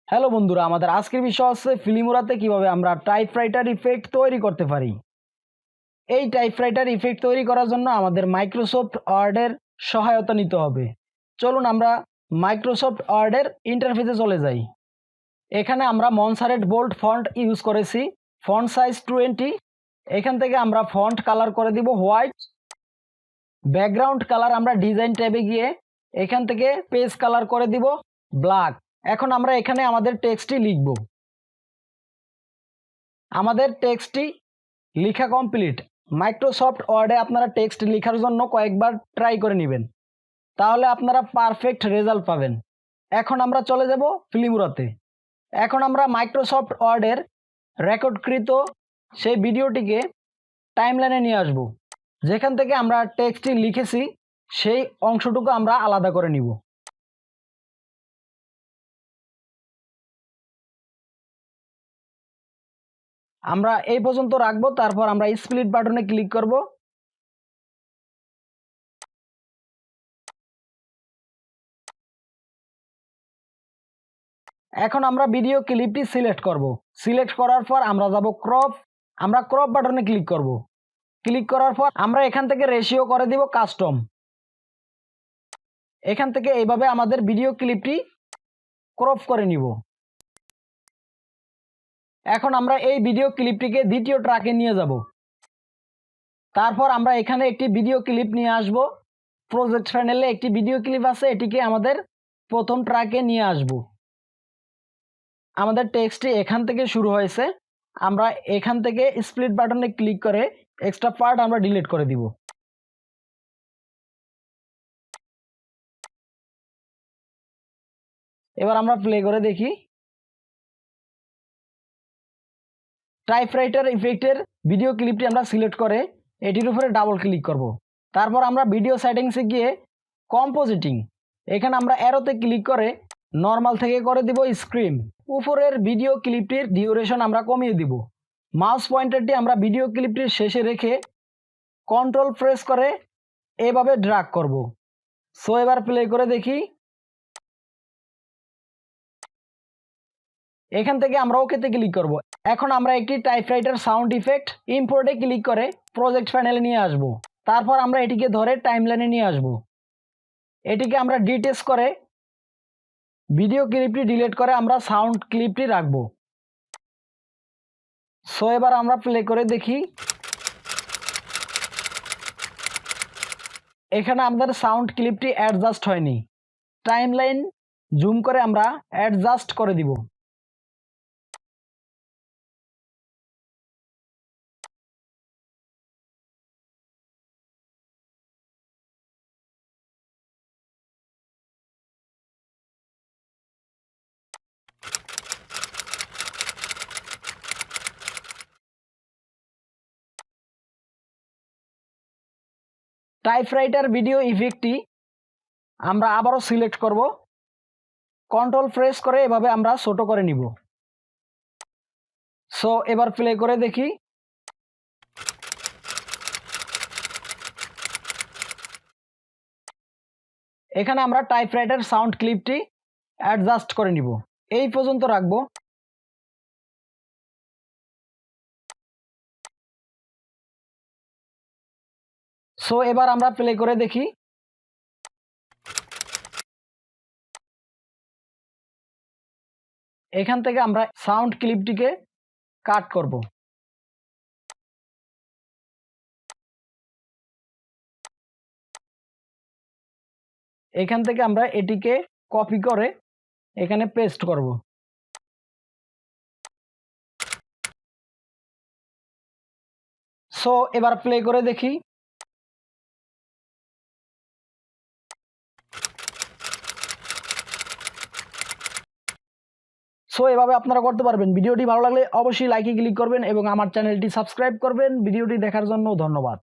Hello বন্ধুরা, আমাদের আজকের বিষয় হচ্ছে ফিল্মোরাতে কিভাবে আমরা টাইপরাইটার ইফেক্ট তৈরি করতে পারি। এই টাইপরাইটার ইফেক্ট তৈরি করার জন্য আমাদের মাইক্রোসফট ওয়ার্ডের সহায়তা নিতে হবে। চলুন আমরা মাইক্রোসফট ওয়ার্ডের ইন্টারফেসে চলে যাই। এখানে আমরা মনসারেট বোল্ড ফন্ট ইউজ করেছি, ফন্ট সাইজ 20। এখান থেকে আমরা ফন্ট কালার করে দিব হোয়াইট। ব্যাকগ্রাউন্ড কালার আমরা ডিজাইন ট্যাবে গিয়ে এখান থেকে পেজ কালার করে দিব ব্ল্যাক। এখন আমরা এখানে আমাদের টেক্সটটি লিখব। আমাদের টেক্সটটি লেখা কমপ্লিট। মাইক্রোসফট ওয়ার্ডে আপনারা টেক্সট লেখার জন্য কয়েকবার ট্রাই করে নেবেন, তাহলে আপনারা পারফেক্ট রেজাল্ট পাবেন। এখন আমরা চলে যাব ফিল্মোরাতে। এখন আমরা মাইক্রোসফট ওয়ার্ডের রেকর্ডকৃত সেই ভিডিওটিকে টাইমলাইনে নিয়ে আসব। যেখান থেকে আমরা টেক্সটটি লিখেছি সেই অংশটুকু আমরা আলাদা করে নিব। আমরা এই পর্যন্ত রাখবো, তারপর আমরা স্প্লিট বাটনে ক্লিক করব। এখন আমরা ভিডিও ক্লিপটি সিলেক্ট করব। সিলেক্ট করার পর আমরা যাব ক্রপ। আমরা ক্রপ বাটনে ক্লিক করব। ক্লিক করার পর আমরা এখান থেকে রেশিও করে দিব কাস্টম। এখান থেকে এইভাবে আমাদের ভিডিও ক্লিপটি ক্রপ করে নিব। এখন আমরা এই ভিডিও ক্লিপটিকে দ্বিতীয় ট্র্যাকে নিয়ে যাব। তারপর আমরা এখানে একটি ভিডিও ক্লিপ নিয়ে আসব। প্রজেক্ট প্যানেলে একটি ভিডিও ক্লিপ আছে, এটিকে আমাদের প্রথম ট্র্যাকে নিয়ে আসব। আমাদের টেক্সটটি এখান থেকে শুরু হয়েছে, আমরা এখান থেকে স্প্লিট বাটনে ক্লিক করে এক্সট্রা পার্ট আমরা ডিলিট করে দিব। এবার আমরা প্লে করে দেখি। টাইপরাইটার ইফেক্টের ভিডিও ক্লিপটি আমরা সিলেক্ট করে এটির উপরে ডাবল ক্লিক করব। তারপর আমরা ভিডিও সেটিংসে গিয়ে কম্পোজিটিং, এখানে আমরা অ্যারোতে ক্লিক করে নর্মাল থেকে করে দিব স্ক্রিন। উপরের ভিডিও ক্লিপটির ডিউরেশন আমরা কমিয়ে দিব। মাউস পয়েন্টারটি আমরা ভিডিও ক্লিপটির শেষে রেখে কন্ট্রোল প্রেস করে এভাবে ড্র্যাগ করব। সো এবার প্লে করে দেখি। এখান থেকে আমরা ওকেতে ক্লিক করব। এখন আমরা একটি টাইপরাইটার সাউন্ড ইফেক্ট ইম্পোর্টে ক্লিক করে প্রজেক্ট প্যানেলে নিয়ে আসব। তারপর আমরা এটিকে ধরে টাইমলাইনে নিয়ে আসব। এটিকে আমরা ডিটেক্স করে ভিডিও ক্লিপটি ডিলিট করে আমরা সাউন্ড ক্লিপটি রাখব। সো এবার আমরা প্লে করে দেখি। এখানে আমাদের সাউন্ড ক্লিপটি অ্যাডজাস্ট হয়নি। টাইমলাইন জুম করে আমরা অ্যাডজাস্ট করে দিব। টাইপরাইটার ভিডিও ইফেক্টটি আমরা আবারও সিলেক্ট করব। কন্ট্রোল প্রেস করে এভাবে আমরা ছোট করে নিব। সো এবার প্লে করে দেখি। এখানে আমরা টাইপরাইটার সাউন্ড ক্লিপটি অ্যাডজাস্ট করে নিব। এই পর্যন্ত রাখবো। সো এবার আমরা প্লে করে দেখি। এখান থেকে আমরা সাউন্ড ক্লিপটিকে কাট করব। এখান থেকে আমরা এটিকে কপি করে এখানে পেস্ট করব। সো এবার প্লে করে দেখি। সো এভাবে আপনারা করতে পারবেন। ভিডিওটি ভালো লাগলে অবশ্যই লাইকে ক্লিক করবেন এবং আমার চ্যানেলটি সাবস্ক্রাইব করবেন। ভিডিওটি দেখার জন্য ধন্যবাদ।